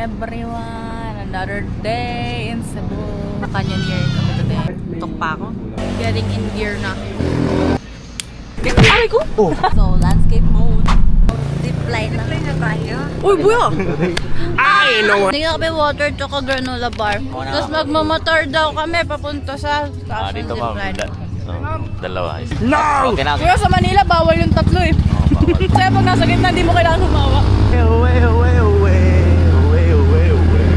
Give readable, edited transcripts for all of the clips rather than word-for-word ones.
everyone! Another day in Cebu. Canyon year kami today. Tok pa ako. Getting in gear na. Aray ko! Oh. So, landscape mode. Zipline na tayo. Uy, buya! Ay, no! Hindi kami water tsaka granola bar. Tapos magmamotor daw kami papunta sa taas ng dito zipline. Dalawa. No! Okay na. Kuya, sa Manila, bawal yung tatlo eh. Kaya pag nasa gitna, hindi mo kailangan humawa. Away, away, away. Away, away, away.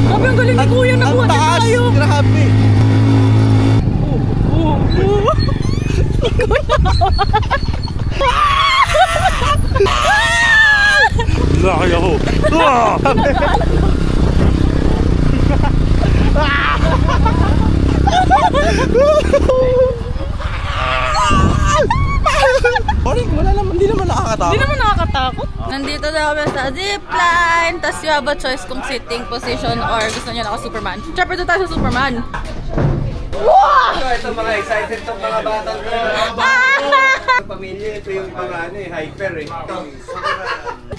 Grabe, ang galing ni Kuya, nakuha din tayo. Grabe! Laki ako! Wala naman, hindi naman nakakatakot. Hindi naman nakakatakot. Nandito na kami sa zipline. Tapos you have a choice kung sitting position or gusto niya naka-Superman. Siyempre doon tayo sa Superman. Ito mga excited tong mga batang ko. Pamilya, ito yung mga hyper eh.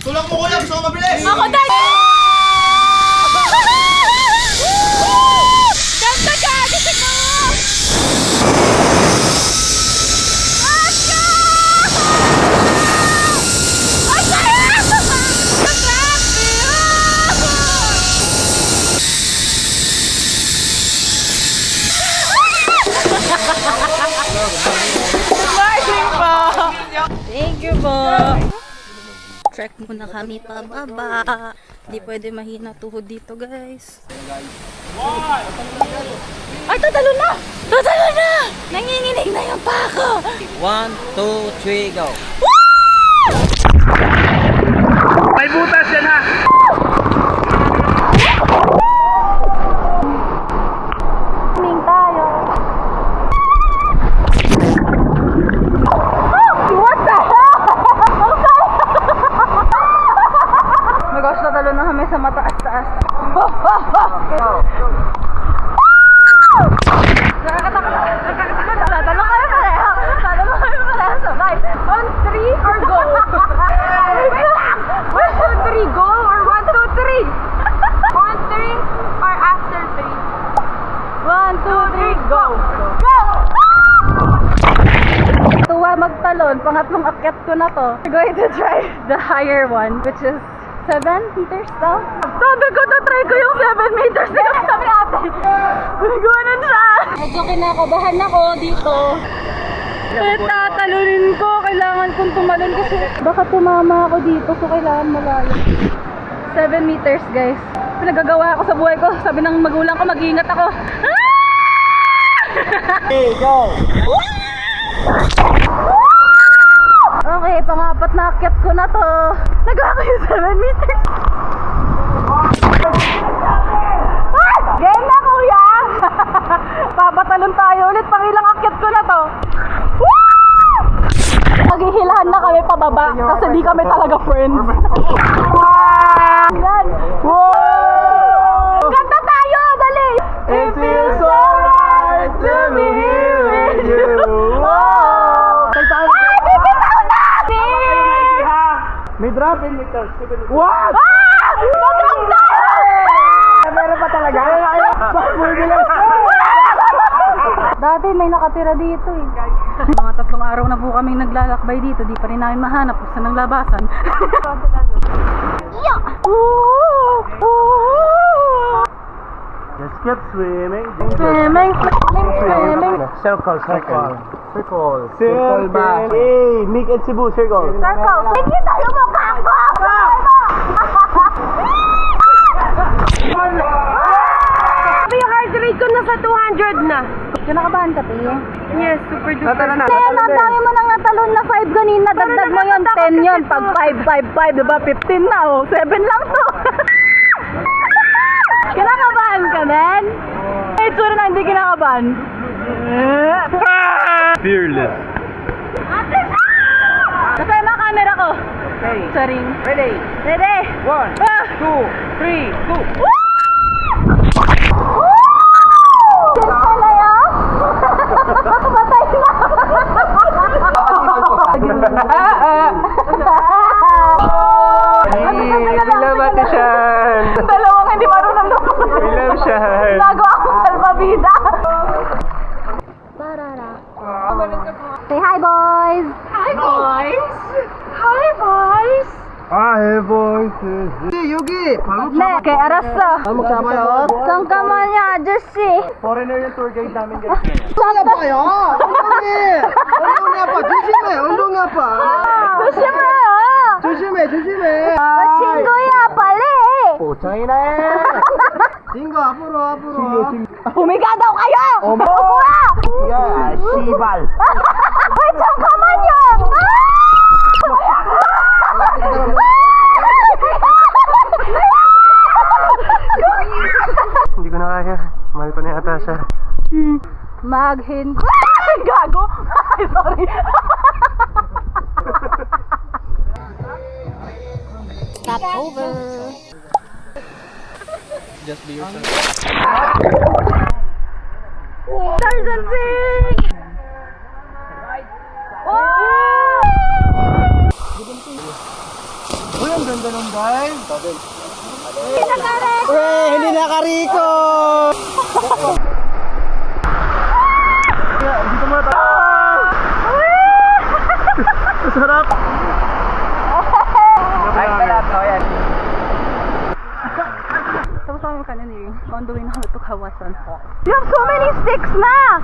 Tulak mo ko lang, so mabilis! Ako dahil! Ganda ka! Gusto ko! Let's go! Ang saya! Morning po! Thank you po! Trek muna kami pababa. Hindi pwede mahina tuhod dito, guys. Ay, tatalo na! Tatalo na! Nanginginig na yung pako! 1, 2, 3, go! May butas yan ha! Ning tayo. What the hell? Oh my gosh, tatalo na kami sa mataas-taas. Tatalo kayo pareho. Tatalo kayo pareho. Sabay. On 3 or go? 1, 2, 3, go or 1, 2, 3? On 3 or after 3? 1, 2, 3, go! Go! Tuwa magtalon, pangatlong akyat ko na to. We're going to try the higher one, which is 7 meters daw. Sabi ko, na-try ko yung 7 meters. Sabi ate, guliguanan siya. Medyo kinakabahan ako dito. Tatalunin ko, kailangan kong tumalon kasi baka tumama ako dito, so kailangan malayo. 7 meters, guys. Pinagagawa ako sa buhay ko. Sabi ng magulang ko, mag-iingat ako. Hey, go! Okay, pangapat na akyat ko na to. Nagawa ko yung 7 meters. Game na, kuya! Papatalon tayo ulit. Pangilang akyat ko na to. Naghihilahan na kami pababa kasi di kami talaga friends. Yan. Kanta tayo! Dali! It feels alright to be here with you. Ay! Bibitaw na! May drop in meters. What? Madrop tayo! Meron pa talaga? Dati may nakatira dito eh. Mga 3 araw na po kaming naglalakbay dito. Di pa rin namin mahanap kung saan ang labasan. Yeah! Let's get swimming. Swimming, swimming, swimming. Circle, circle. Circle. Circle ba? Hey, Mick and Cebu, circle. Circle. Sige tayo mukha ko! Yung heart rate ko nasa 200 na. Kinakabahan ka, Pia? Yes, super duper. Natala na. Kaya ang dami mo nang natalon na 5 kanina. Dagdag mo yung 10 yun. Pag 5, 5, 5, diba? 15 na oh. 7 lang to. Kinakabahan ka, men? Eh, tsura na hindi kinakabahan. Fearless. Kasi mga camera ko. Okay. Saring. Ready? Ready? 1, 2, 3, go! Pala yun? Patay na! Say hi, boys! Hi, boys! Hi, boys! Hi, voices. Yugi! 네, kay Arasa. Magsama yun? Saan ka man niya, Josie? Foreigner yung tour guide namin guys. Saan ka? 운동해 아빠. 조심해요! 조심해. 친구야, 빨리! 보창이네. 친구 앞으로. Humiga daw kayo! 어머. Uwa! 야, 씨발. Wait, 잠깐만요! Hindi ko na kaya. Mahal ko na yata siya. Maghin... Gago! Ay, sorry! Stop over! Just be yourself. Tarzan Sing! Uy, ang ganda nung guys. Pinakaret! Hindi nakariko! Dito muna tayo. Sarap! Ay, kalat. O, yan. Tapos kami kanina on the way na kami to Kawasan Falls. You have so many sticks na!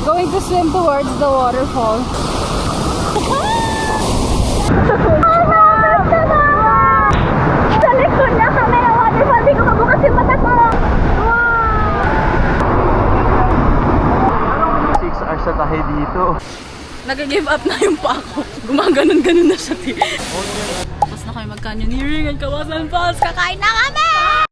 Going to swim towards the waterfall. Sa likod na kami ng waterfall. Di ko mabukas yung mata ko. Wow! 6 hours na tayo dito. Nag-give up na yung pako. Gumaganon-ganon na siya. Tapos na kami mag-canyoneering at Kawasan Falls. Kakain na kami!